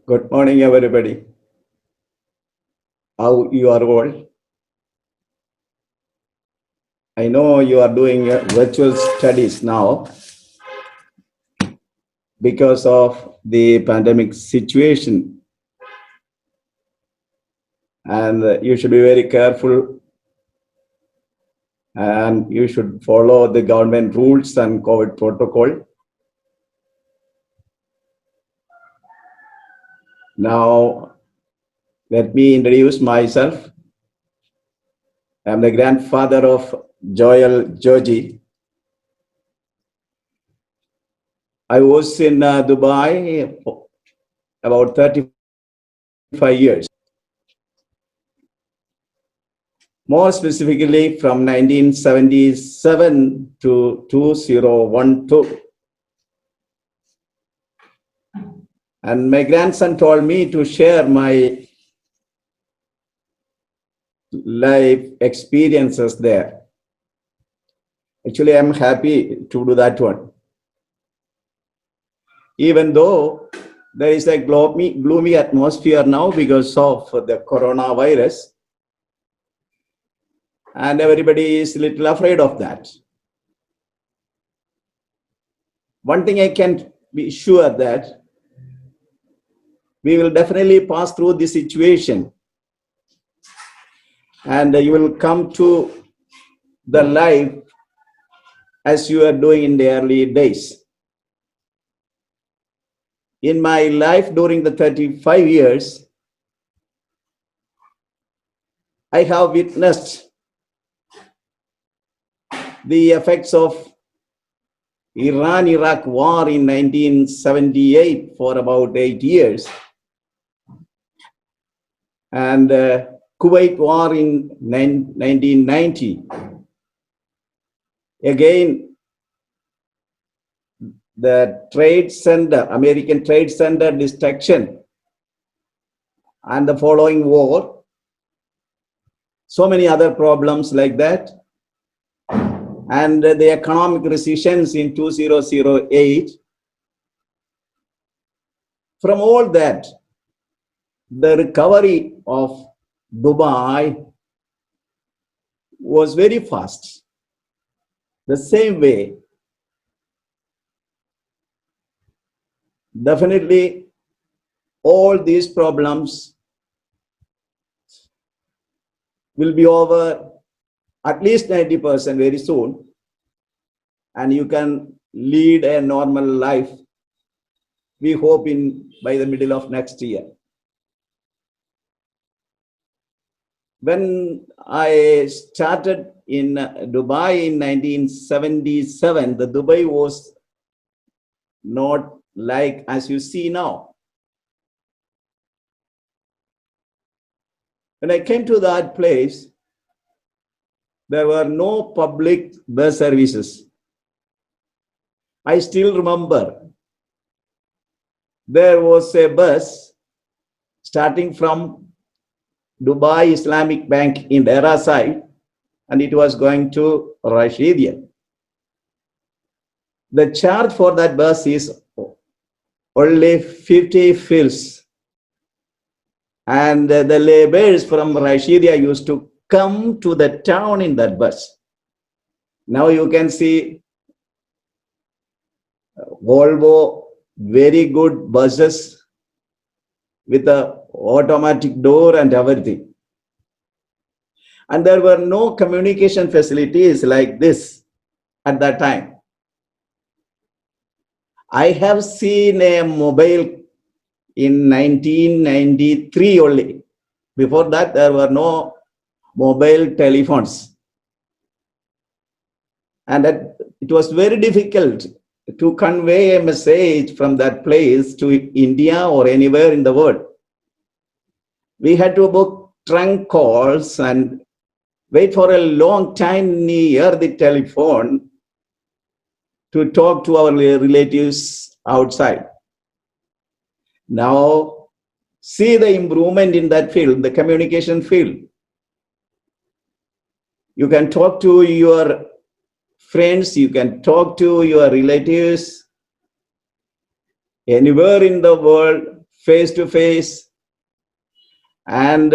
Good morning, everybody. How you are all? I know you are doing virtual studies now because of the pandemic situation. And you should be very careful and you should follow the government rules and COVID protocol. Now, let me introduce myself. I'm the grandfather of Joel Georgie. I was in Dubai about 35 years. More specifically from 1977 to 2012. And my grandson told me to share my life experiences there. Actually, I'm happy to do that one. Even though there is a gloomy atmosphere now because of the coronavirus, and everybody is a little afraid of that. One thing I can be sure that we will definitely pass through this situation and you will come to the life as you are doing in the early days. In my life during the 35 years, I have witnessed the effects of Iran-Iraq war in 1978 for about 8 years and Kuwait war in 1990. Again, the trade center, American trade center destruction and the following war, so many other problems like that, and the economic recessions in 2008. From all that, the recovery of Dubai was very fast. The same way, definitely all these problems will be over at least 90% very soon, and you can lead a normal life, we hope, by the middle of next year. When I started in Dubai in 1977, the Dubai was not like as you see now. When I came to that place, there were no public bus services. I still remember there was a bus starting from Dubai Islamic Bank in Dera side, and it was going to Rashidia. The charge for that bus is only 50 fils. And the laborers from Rashidia used to come to the town in that bus. Now you can see Volvo, very good buses with a automatic door and everything. And there were no communication facilities like this at that time. I have seen a mobile in 1993 only. Before that, there were no mobile telephones. And it was very difficult to convey a message from that place to India or anywhere in the world. We had to book trunk calls and wait for a long time near the telephone to talk to our relatives outside. Now, see the improvement in that field, the communication field. You can talk to your friends, you can talk to your relatives anywhere in the world face to face, and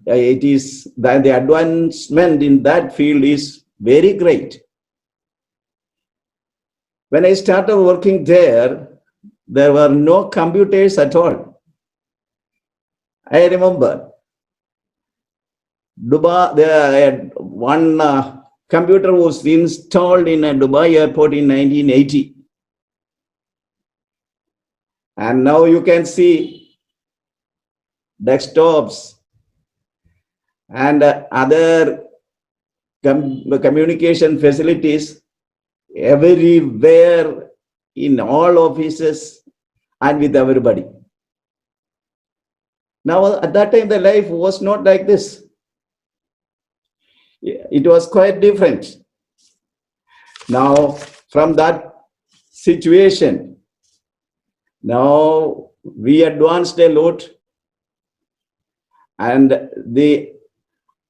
it is that the advancement in that field is very great. When I started working there were no computers at all. I remember Dubai, one computer was installed in a Dubai airport in 1980. And now you can see desktops and other communication facilities everywhere, in all offices and with everybody. Now, at that time, the life was not like this. It was quite different. Now, from that situation, now we advanced a lot, and the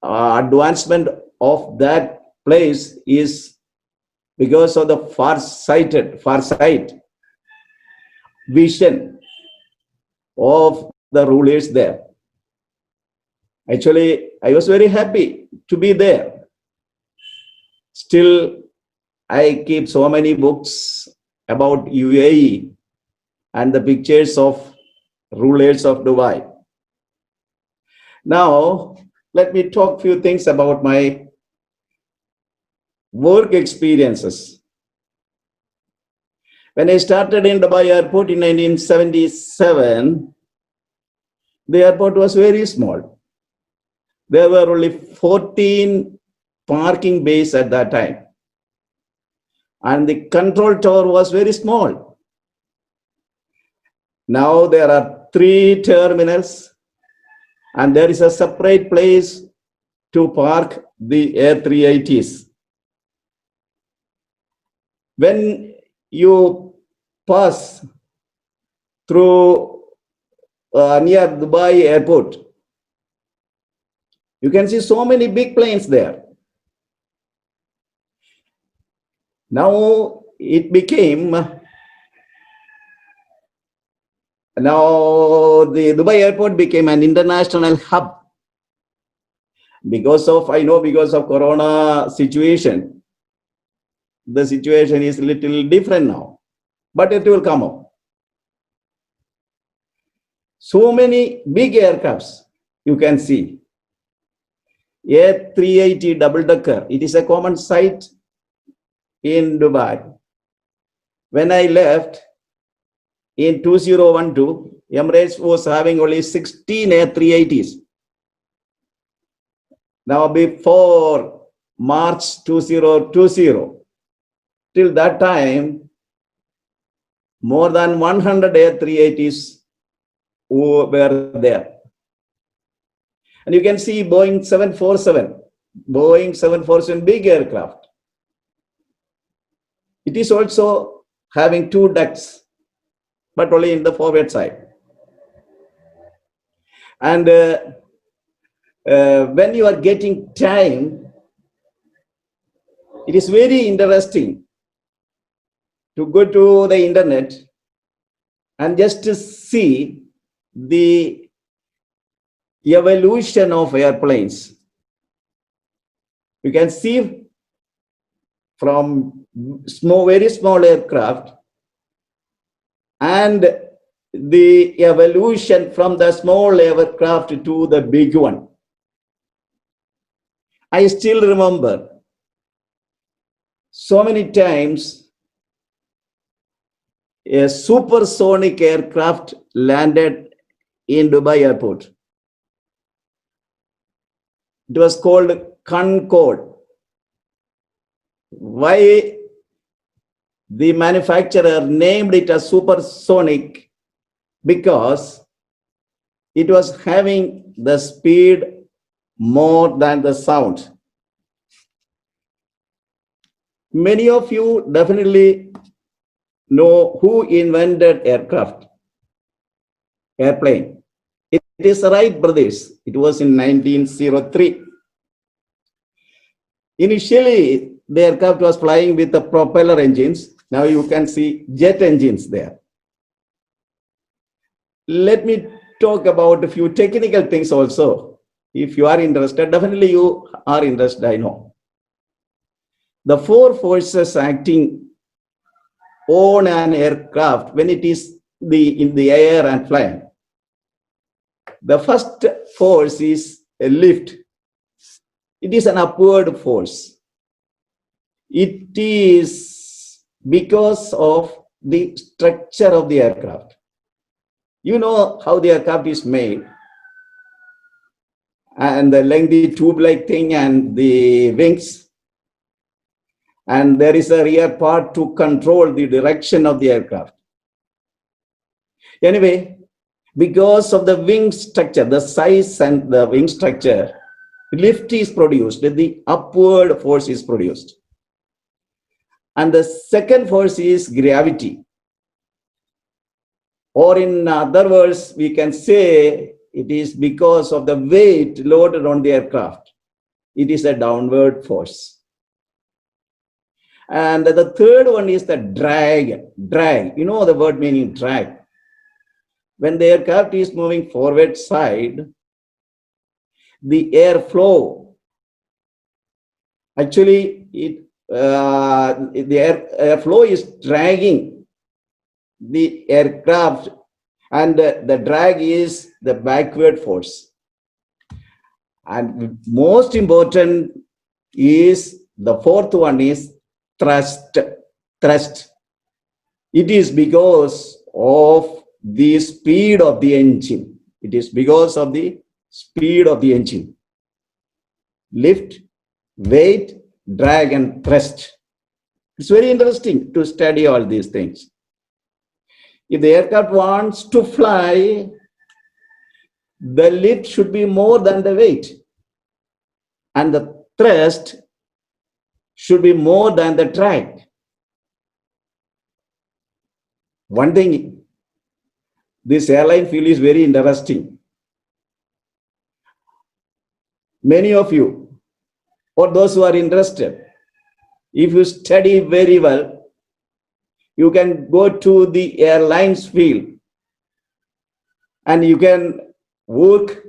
advancement of that place is because of the farsight vision of the rulers there. Actually, I was very happy to be there. Still, I keep so many books about UAE and the pictures of rulers of Dubai. Now, let me talk a few things about my work experiences. When I started in Dubai airport in 1977, the airport was very small. There were only 14 parking bays at that time. And the control tower was very small. Now there are 3 terminals, and there is a separate place to park the Air 380s. When you pass through near Dubai airport, you can see so many big planes there. Now it became, now the Dubai airport became an international hub because of Corona situation. The situation is a little different now, but it will come up. So many big aircrafts you can see. Air 380 double decker, it is a common sight in Dubai. When I left in 2012, Emirates was having only 16 Air 380s. Now before March 2020, till that time, more than 100 Air 380s were there. And you can see Boeing 747 big aircraft. It is also having 2 ducts, but only in the forward side. And when you are getting time, it is very interesting to go to the internet and just to see the evolution of airplanes. You can see from very small aircraft and the evolution from the small aircraft to the big one. I still remember so many times a supersonic aircraft landed in Dubai airport. It was called Concorde. Why the manufacturer named it as supersonic? Because it was having the speed more than the sound. Many of you definitely know who invented airplane. It is Wright brothers. It was in 1903. Initially, the aircraft was flying with the propeller engines. Now you can see jet engines there. let me talk about a few technical things also. If you are interested, definitely you are interested, I know. The four forces acting on an aircraft when it is in the air and flying. The first force is a lift. It is an upward force. It is because of the structure of the aircraft. You know how the aircraft is made, and the lengthy tube-like thing and the wings, and there is a rear part to control the direction of the aircraft. Anyway, because of the wing structure, the size and the wing structure, lift is produced, the upward force is produced. And the second force is gravity. Or in other words, we can say it is because of the weight loaded on the aircraft. It is a downward force. And the third one is the drag. Drag, you know the word meaning drag. When the aircraft is moving forward side, the airflow, actually the airflow is dragging the aircraft, and the drag is the backward force. And most important is the fourth one is thrust. Thrust. It is because of the speed of the engine. It is because of the speed of the engine. Lift, weight, drag, and thrust. It's very interesting to study all these things. If the aircraft wants to fly, the lift should be more than the weight, and the thrust should be more than the drag. One thing, this airline field is very interesting. Many of you, or those who are interested, if you study very well, you can go to the airlines field and you can work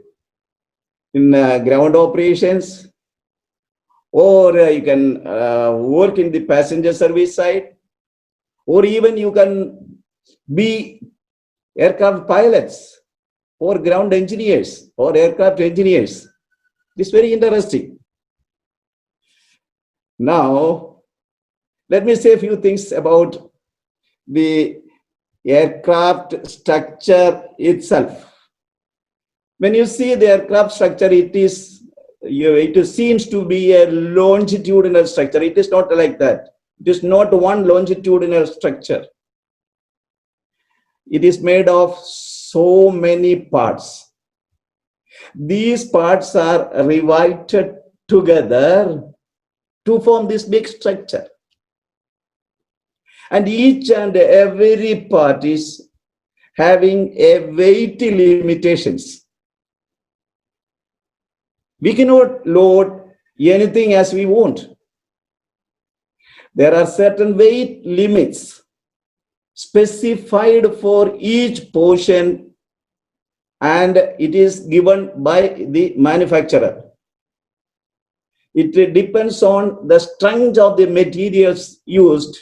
in ground operations, or you can work in the passenger service side, or even you can be aircraft pilots or ground engineers or aircraft engineers. It's very interesting. Now, let me say a few things about the aircraft structure itself. When you see the aircraft structure, it seems to be a longitudinal structure. It is not like that. It is not one longitudinal structure. It is made of so many parts. These parts are riveted together to form this big structure. And each and every part is having a weight limitations. We cannot load anything as we want. There are certain weight limits specified for each portion, and it is given by the manufacturer. It depends on the strength of the materials used,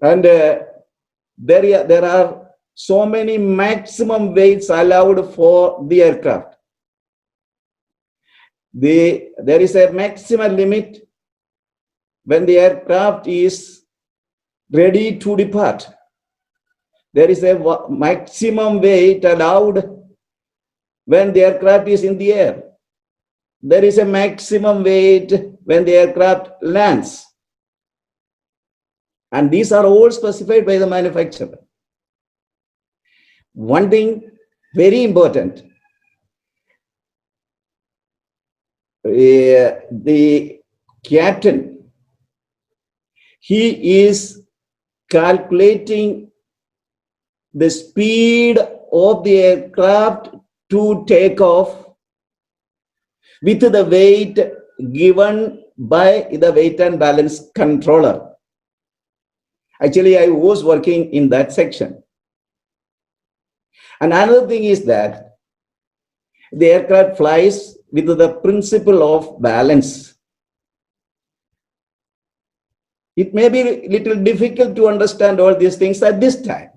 and there are so many maximum weights allowed for the aircraft. There is a maximum limit when the aircraft is ready to depart. There is a maximum weight allowed when the aircraft is in the air. There is a maximum weight when the aircraft lands. And these are all specified by the manufacturer. One thing very important, the captain, he is calculating the speed of the aircraft to take off with the weight given by the weight and balance controller. Actually, I was working in that section. And another thing is that the aircraft flies with the principle of balance. It may be a little difficult to understand all these things at this time.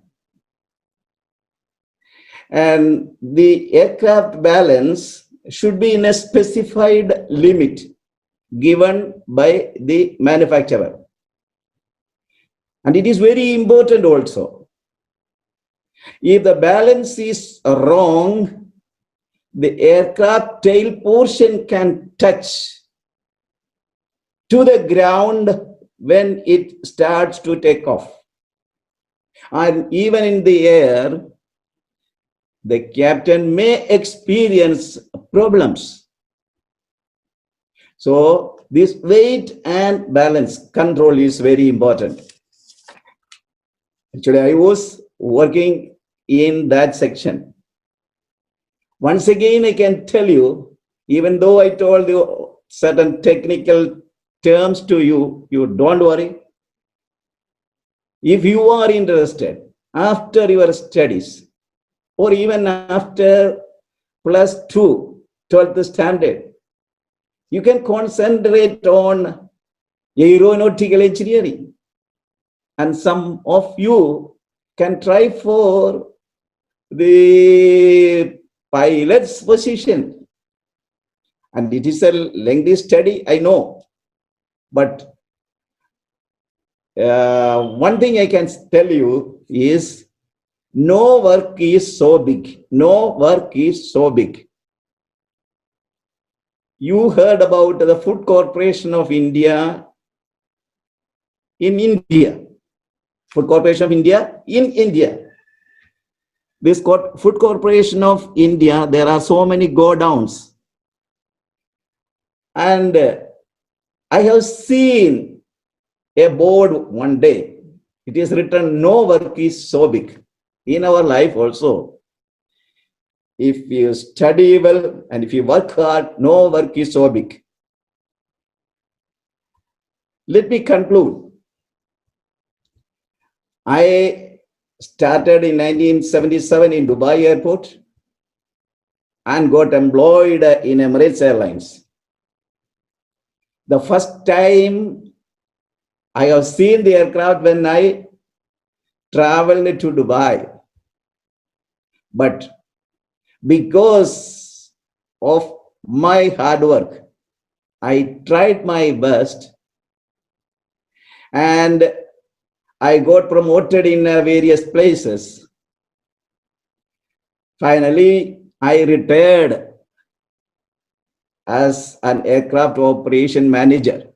And the aircraft balance should be in a specified limit given by the manufacturer. And it is very important also. If the balance is wrong, the aircraft tail portion can touch to the ground when it starts to take off. And even in the air, the captain may experience problems. So this weight and balance control is very important. Actually, I was working in that section. Once again, I can tell you, even though I told you certain technical terms to you, you don't worry. If you are interested after your studies, or even after +2, 12th standard, you can concentrate on aeronautical engineering. And some of you can try for the pilot's position. And it is a lengthy study, I know. But one thing I can tell you is no work is so big. No work is so big. You heard about the Food Corporation of India in India. Food Corporation of India in India. This Food Corporation of India, there are so many go-downs. And I have seen a board one day. It is written, no work is so big. In our life also, if you study well and if you work hard, no work is so big. Let me conclude. I started in 1977 in Dubai airport and got employed in Emirates Airlines. The first time I have seen the aircraft when I traveled to Dubai. But because of my hard work, I tried my best and I got promoted in various places. Finally, I retired as an aircraft operation manager.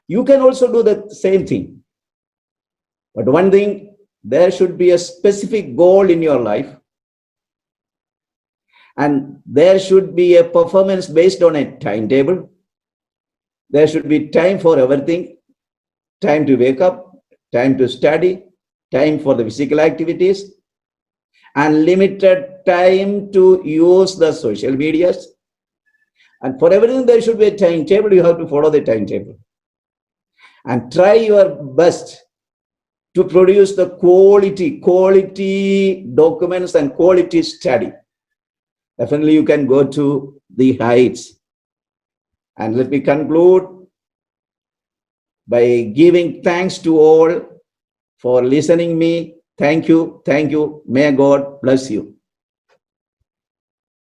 You can also do the same thing. But one thing, there should be a specific goal in your life. And there should be a performance based on a timetable. There should be time for everything. Time to wake up, time to study, time for the physical activities, and limited time to use the social medias. And for everything, there should be a timetable. You have to follow the timetable. And try your best to produce the quality documents and quality study. Definitely you can go to the heights. And let me conclude by giving thanks to all for listening me. Thank you. Thank you. May God bless you.